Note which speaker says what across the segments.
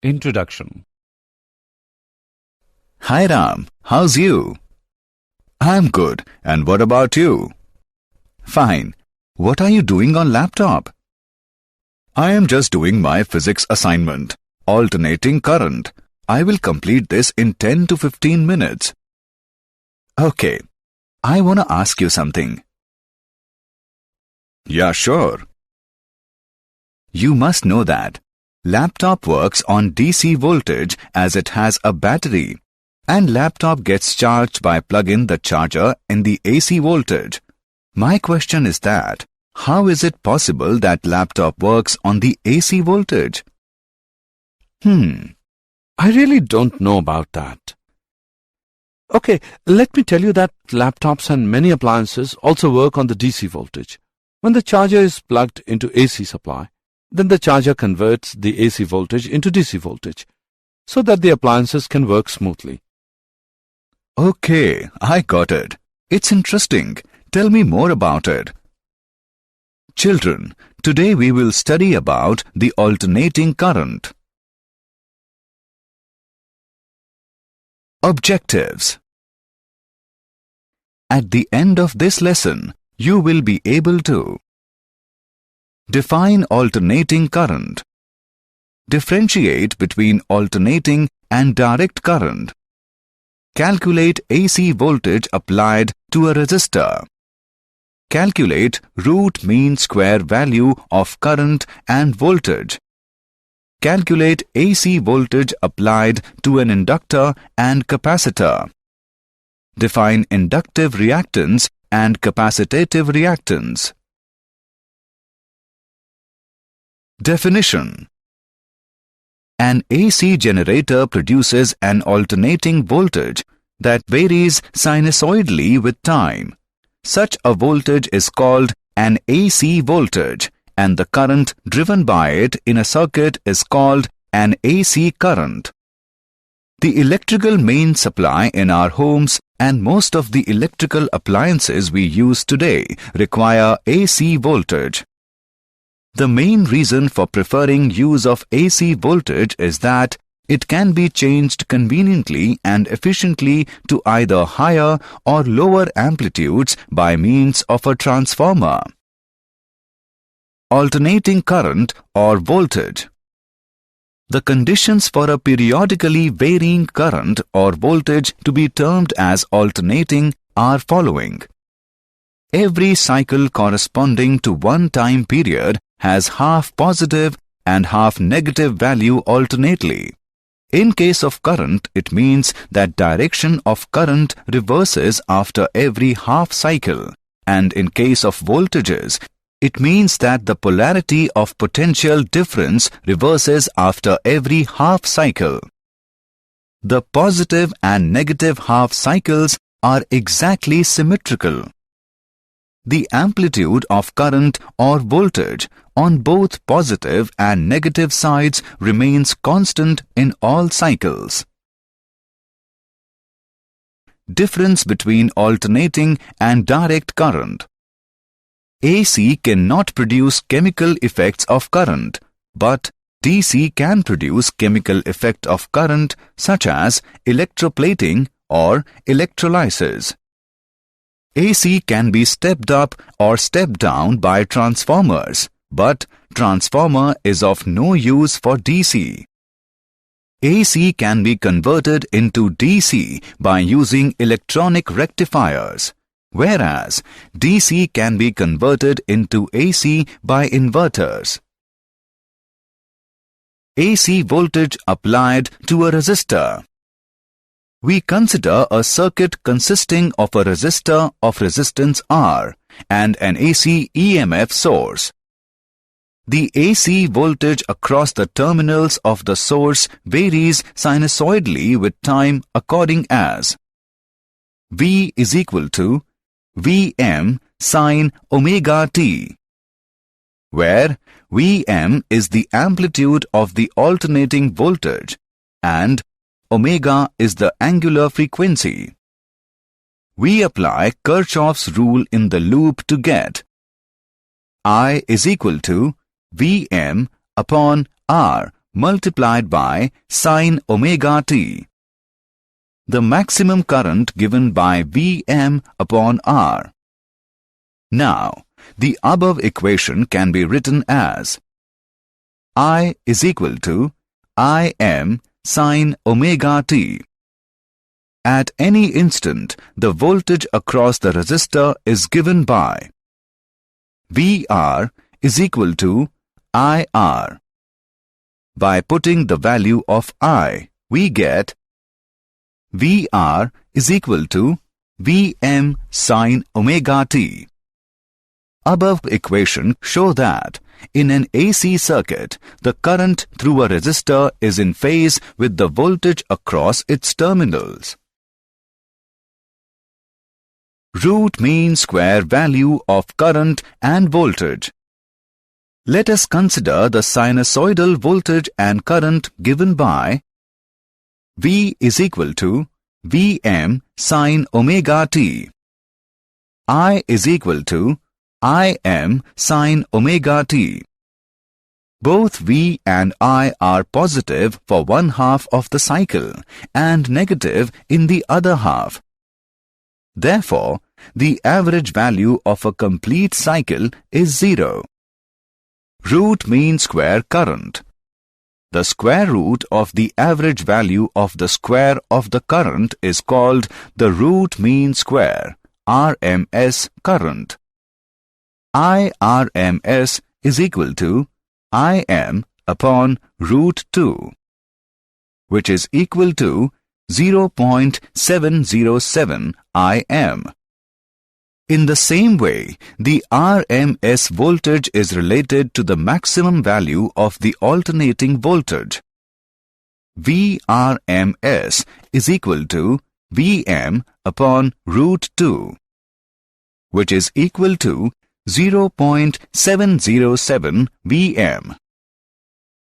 Speaker 1: Introduction.
Speaker 2: Hi Ram, how's you? I'm good, and what about you? Fine. What are you doing on laptop? I am just doing my physics assignment, alternating current. I will complete this in 10 to 15 minutes. Okay, I want to ask you something. Yeah, sure. You must know that laptop works on DC voltage as it has a battery, and laptop gets charged by plugging the charger in the AC voltage. My question is that, how is it possible that laptop works on the AC voltage?
Speaker 1: I really don't know about that. Okay, let me tell you that laptops and many appliances also work on the DC voltage. When the charger is plugged into AC supply, then the charger converts the AC voltage into DC voltage, so that the appliances can work smoothly.
Speaker 2: Okay, I got it. It's interesting. Tell me more about it. Children, today we will study about the alternating current. Objectives. At the end of this lesson, you will be able to define alternating current, differentiate between alternating and direct current, calculate AC voltage applied to a resistor, calculate root mean square value of current and voltage, calculate AC voltage applied to an inductor and capacitor, define inductive reactance and capacitative reactance. Definition. An AC generator produces an alternating voltage that varies sinusoidally with time. Such a voltage is called an AC voltage, and the current driven by it in a circuit is called an AC current. The electrical main supply in our homes and most of the electrical appliances we use today require AC voltage. The main reason for preferring use of AC voltage is that it can be changed conveniently and efficiently to either higher or lower amplitudes by means of a transformer. Alternating current or voltage. The conditions for a periodically varying current or voltage to be termed as alternating are following. Every cycle corresponding to one time period has half positive and half negative value alternately. In case of current, it means that direction of current reverses after every half cycle, and in case of voltages, it means that the polarity of potential difference reverses after every half cycle. The positive and negative half cycles are exactly symmetrical. The amplitude of current or voltage on both positive and negative sides remains constant in all cycles. Difference between alternating and direct current. AC cannot produce chemical effects of current, but DC can produce chemical effect of current such as electroplating or electrolysis. AC can be stepped up or stepped down by transformers, but transformer is of no use for DC. AC can be converted into DC by using electronic rectifiers, whereas DC can be converted into AC by inverters. AC voltage applied to a resistor. We consider a circuit consisting of a resistor of resistance R and an AC EMF source. The AC voltage across the terminals of the source varies sinusoidally with time according as V is equal to Vm sin omega t, where Vm is the amplitude of the alternating voltage and omega is the angular frequency. We apply Kirchhoff's rule in the loop to get I is equal to Vm upon R multiplied by sine omega t. The maximum current given by Vm upon R. Now, the above equation can be written as I is equal to Im sine omega t. At any instant, the voltage across the resistor is given by Vr is equal to IR. By putting the value of I, we get Vr is equal to Vm sine omega t. Above equation show that in an AC circuit, the current through a resistor is in phase with the voltage across its terminals. Root mean square value of current and voltage. Let us consider the sinusoidal voltage and current given by V is equal to Vm sine omega t. I is equal to Im sine omega t. Both V and I are positive for one half of the cycle and negative in the other half. Therefore, the average value of a complete cycle is 0. Root mean square current. The square root of the average value of the square of the current is called the root mean square, RMS current. IRMS is equal to Im upon root 2, which is equal to 0.707 Im. In the same way, the RMS voltage is related to the maximum value of the alternating voltage. VRMS is equal to Vm upon root 2, which is equal to 0.707 Vm.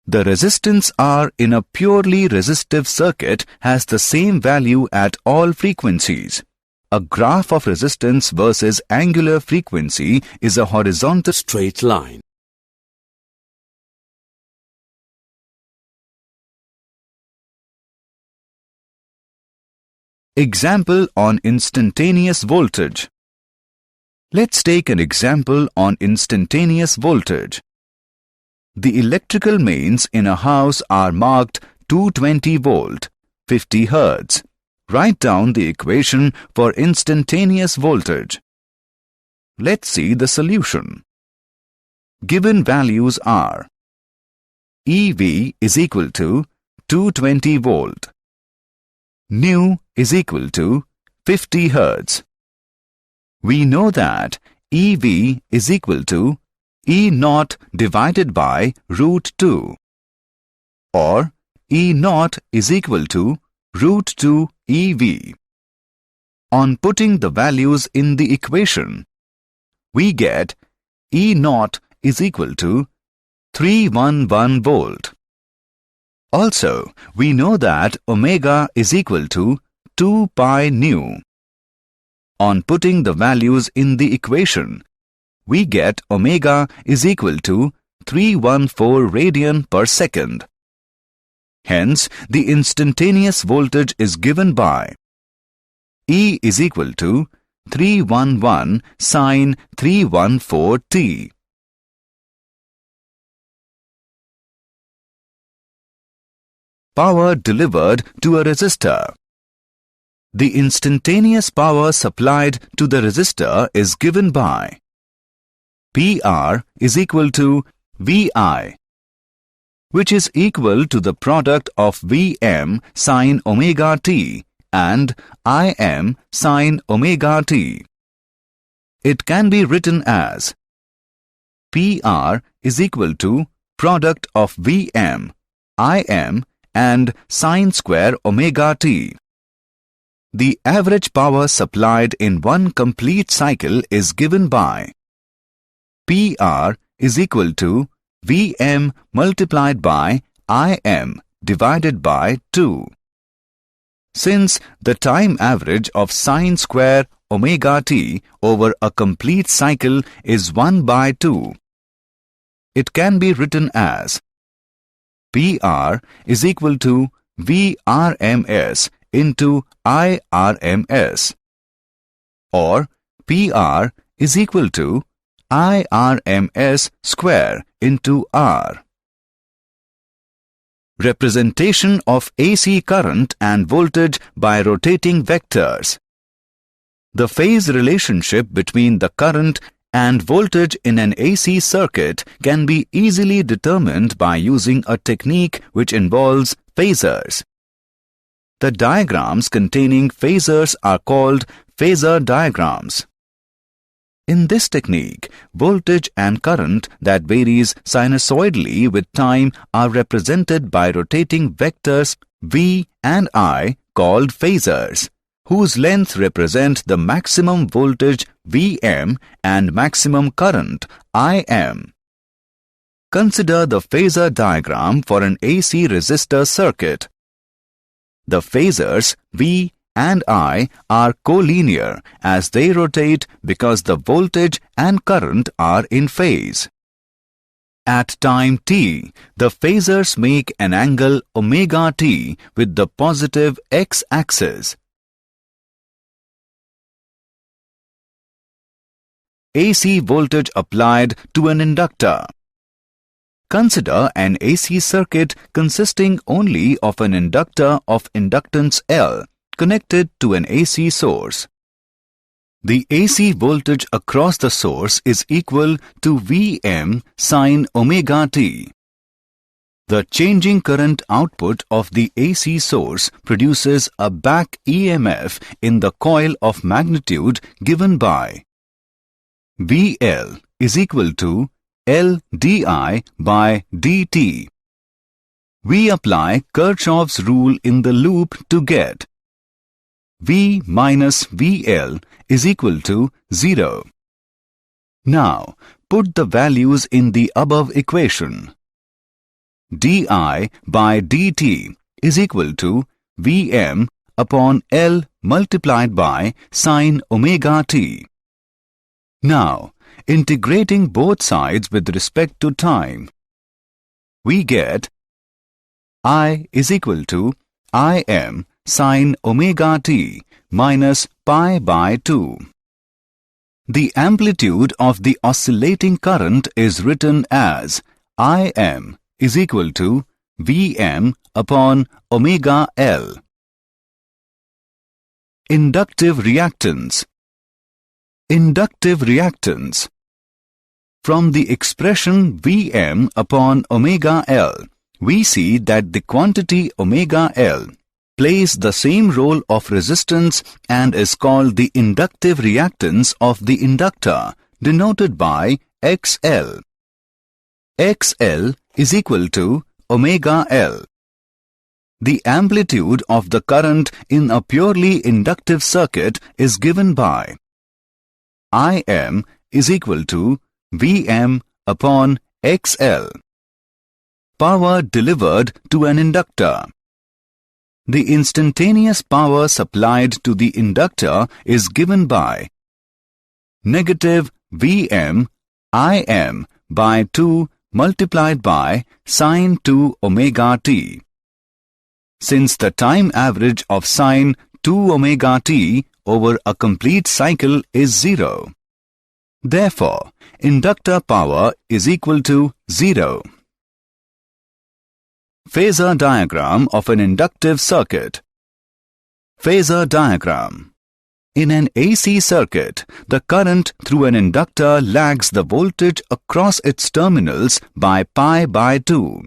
Speaker 2: The resistance R in a purely resistive circuit has the same value at all frequencies. A graph of resistance versus angular frequency is a horizontal
Speaker 1: Straight line.
Speaker 2: Example on instantaneous voltage. Let's take an example on instantaneous voltage. The electrical mains in a house are marked 220 volt, 50 Hz. Write down the equation for instantaneous voltage. Let's see the solution. Given values are EV is equal to 220 volt. Nu is equal to 50 Hz. We know that EV is equal to E0 divided by root 2, or E0 is equal to root 2 EV. On putting the values in the equation, we get E0 is equal to 311 volt. Also, we know that omega is equal to 2 pi nu. On putting the values in the equation, we get omega is equal to 314 radian per second. Hence, the instantaneous voltage is given by E is equal to 311 sine 314 t. Power delivered to a resistor. The instantaneous power supplied to the resistor is given by PR is equal to VI, which is equal to the product of Vm sine omega t and Im sine omega t. It can be written as PR is equal to product of Vm, Im and sine square omega t. The average power supplied in one complete cycle is given by PR is equal to Vm multiplied by Im divided by 2. Since the time average of sine square omega t over a complete cycle is 1 by 2, it can be written as PR is equal to VRMS into IRMS, or PR is equal to IRMS square into R. Representation of AC current and voltage by rotating vectors. The phase relationship between the current and voltage in an AC circuit can be easily determined by using a technique which involves phasors. The diagrams containing phasors are called phasor diagrams. In this technique, voltage and current that varies sinusoidally with time are represented by rotating vectors V and I called phasors, whose length represent the maximum voltage Vm and maximum current Im. Consider the phasor diagram for an AC resistor circuit. The phasors V and I are collinear as they rotate because the voltage and current are in phase. At time t, the phasors make an angle omega t with the positive x-axis. AC voltage applied to an inductor. Consider an AC circuit consisting only of an inductor of inductance L connected to an AC source. The AC voltage across the source is equal to Vm sin omega t. The changing current output of the AC source produces a back EMF in the coil of magnitude given by VL is equal to L di by dt. We apply Kirchhoff's rule in the loop to get V minus VL is equal to 0. Now, put the values in the above equation. di by dt is equal to Vm upon L multiplied by sin omega t. Now, integrating both sides with respect to time, we get I is equal to Im sin omega t minus pi by 2. The amplitude of the oscillating current is written as Im is equal to Vm upon omega L. Inductive reactance. Inductive reactance. From the expression Vm upon omega L, we see that the quantity omega L plays the same role of resistance and is called the inductive reactance of the inductor, denoted by XL. XL is equal to omega L. The amplitude of the current in a purely inductive circuit is given by Im is equal to Vm upon XL. Power delivered to an inductor. The instantaneous power supplied to the inductor is given by negative Vm Im by 2 multiplied by sin 2 omega t. Since the time average of sin 2 omega t over a complete cycle is 0, therefore, inductor power is equal to 0. Phasor diagram of an inductive circuit. Phasor diagram. In an AC circuit, the current through an inductor lags the voltage across its terminals by pi by 2.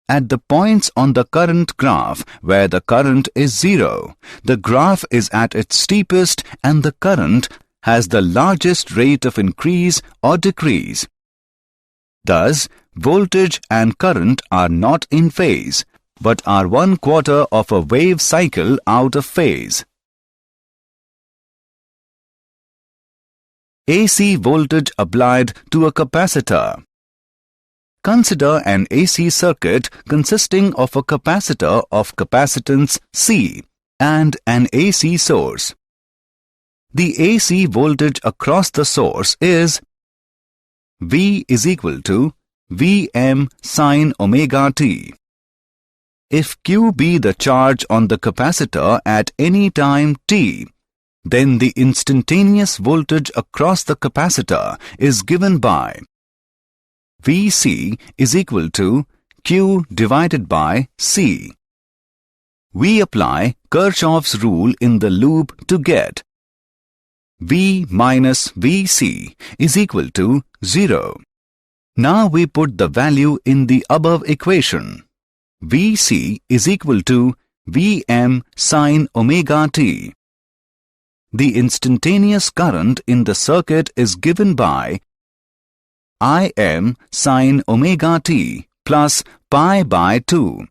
Speaker 2: At the points on the current graph where the current is 0, the graph is at its steepest and the current has the largest rate of increase or decrease. Thus, voltage and current are not in phase, but are 1/4 of a wave cycle out of phase. AC voltage applied to a capacitor. Consider an AC circuit consisting of a capacitor of capacitance C and an AC source. The AC voltage across the source is V is equal to Vm sin omega t. If Q be the charge on the capacitor at any time t, then the instantaneous voltage across the capacitor is given by Vc is equal to Q divided by C. We apply Kirchhoff's rule in the loop to get V minus Vc is equal to 0. Now we put the value in the above equation. Vc is equal to Vm sin omega t. The instantaneous current in the circuit is given by Im sin omega t plus pi by 2,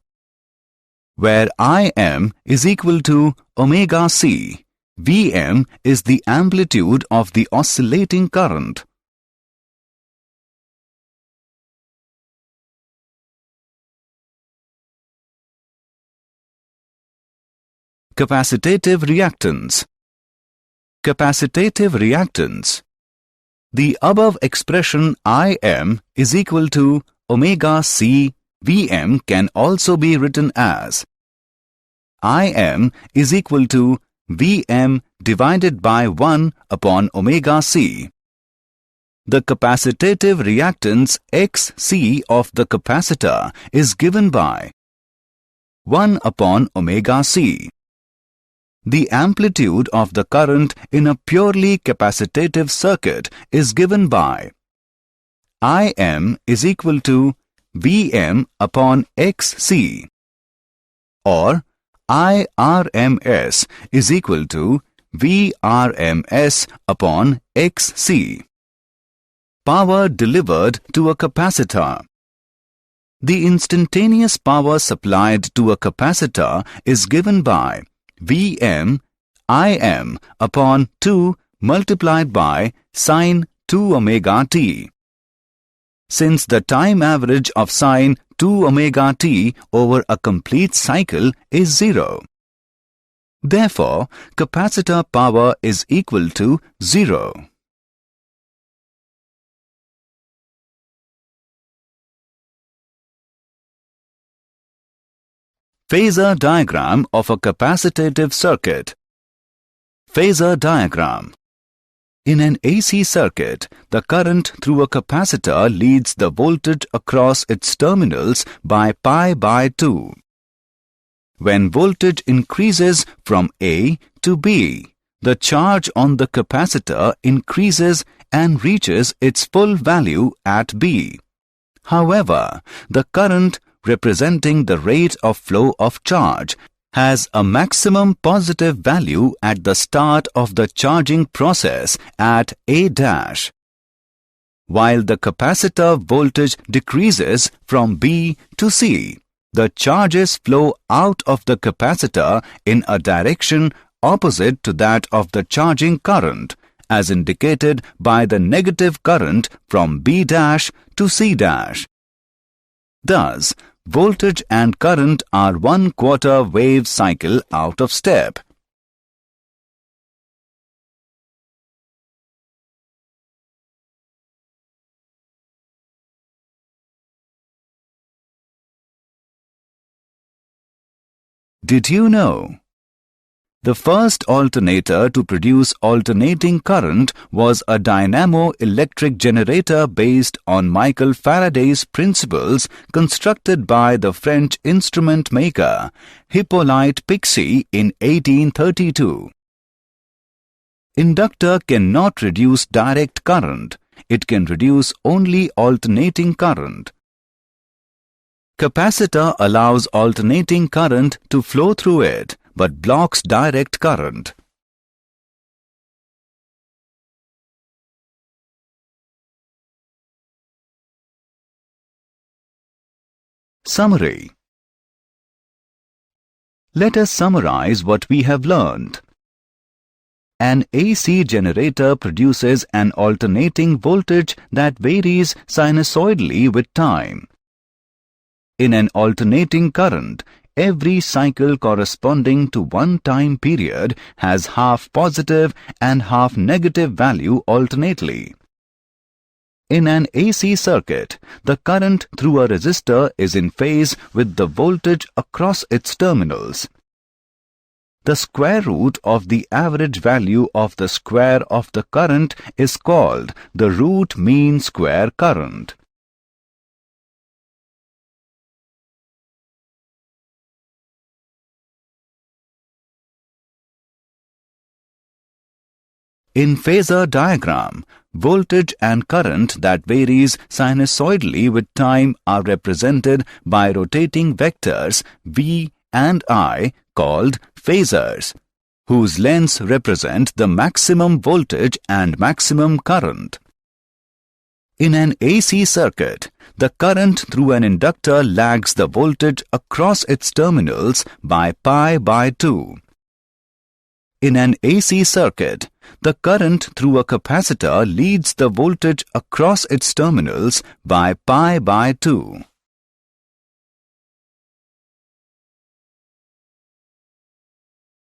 Speaker 2: where Im is equal to omega c. Vm is the amplitude of the oscillating current. Capacitive reactance. Capacitive reactance. The above expression Im is equal to omega c Vm can also be written as Im is equal to Vm divided by 1 upon omega c. The capacitive reactance Xc of the capacitor is given by 1 upon omega c. The amplitude of the current in a purely capacitative circuit is given by Im is equal to Vm upon Xc, or Irms is equal to Vrms upon Xc. Power delivered to a capacitor. The instantaneous power supplied to a capacitor is given by Vm Im upon 2 multiplied by sin 2 omega t. Since the time average of sin 2 omega t over a complete cycle is 0, therefore capacitor power is equal to 0. Phasor diagram of a capacitive circuit. Phasor diagram. In an AC circuit, the current through a capacitor leads the voltage across its terminals by pi by 2. When voltage increases from A to B, the charge on the capacitor increases and reaches its full value at B. However, the current representing the rate of flow of charge has a maximum positive value at the start of the charging process at A dash, while the capacitor voltage decreases from B to C. The charges flow out of the capacitor in a direction opposite to that of the charging current, as indicated by the negative current from B dash to C dash. Thus, voltage and current are 1/4 wave cycle out of step. Did you know? The first alternator to produce alternating current was a dynamo-electric generator based on Michael Faraday's principles constructed by the French instrument maker Hippolyte Pixii in 1832. Inductor cannot reduce direct current. It can reduce only alternating current. Capacitor allows alternating current to flow through it, but blocks direct current. Summary. Let us summarize what we have learned. An AC generator produces an alternating voltage that varies sinusoidally with time. In an alternating current, every cycle corresponding to one time period has half positive and half negative value alternately. In an AC circuit, the current through a resistor is in phase with the voltage across its terminals. The square root of the average value of the square of the current is called the root mean square current. In phasor diagram, voltage and current that varies sinusoidally with time are represented by rotating vectors V and I called phasors, whose lengths represent the maximum voltage and maximum current. In an AC circuit, the current through an inductor lags the voltage across its terminals by pi by 2. In an AC circuit, the current through a capacitor leads the voltage across its terminals by pi by 2.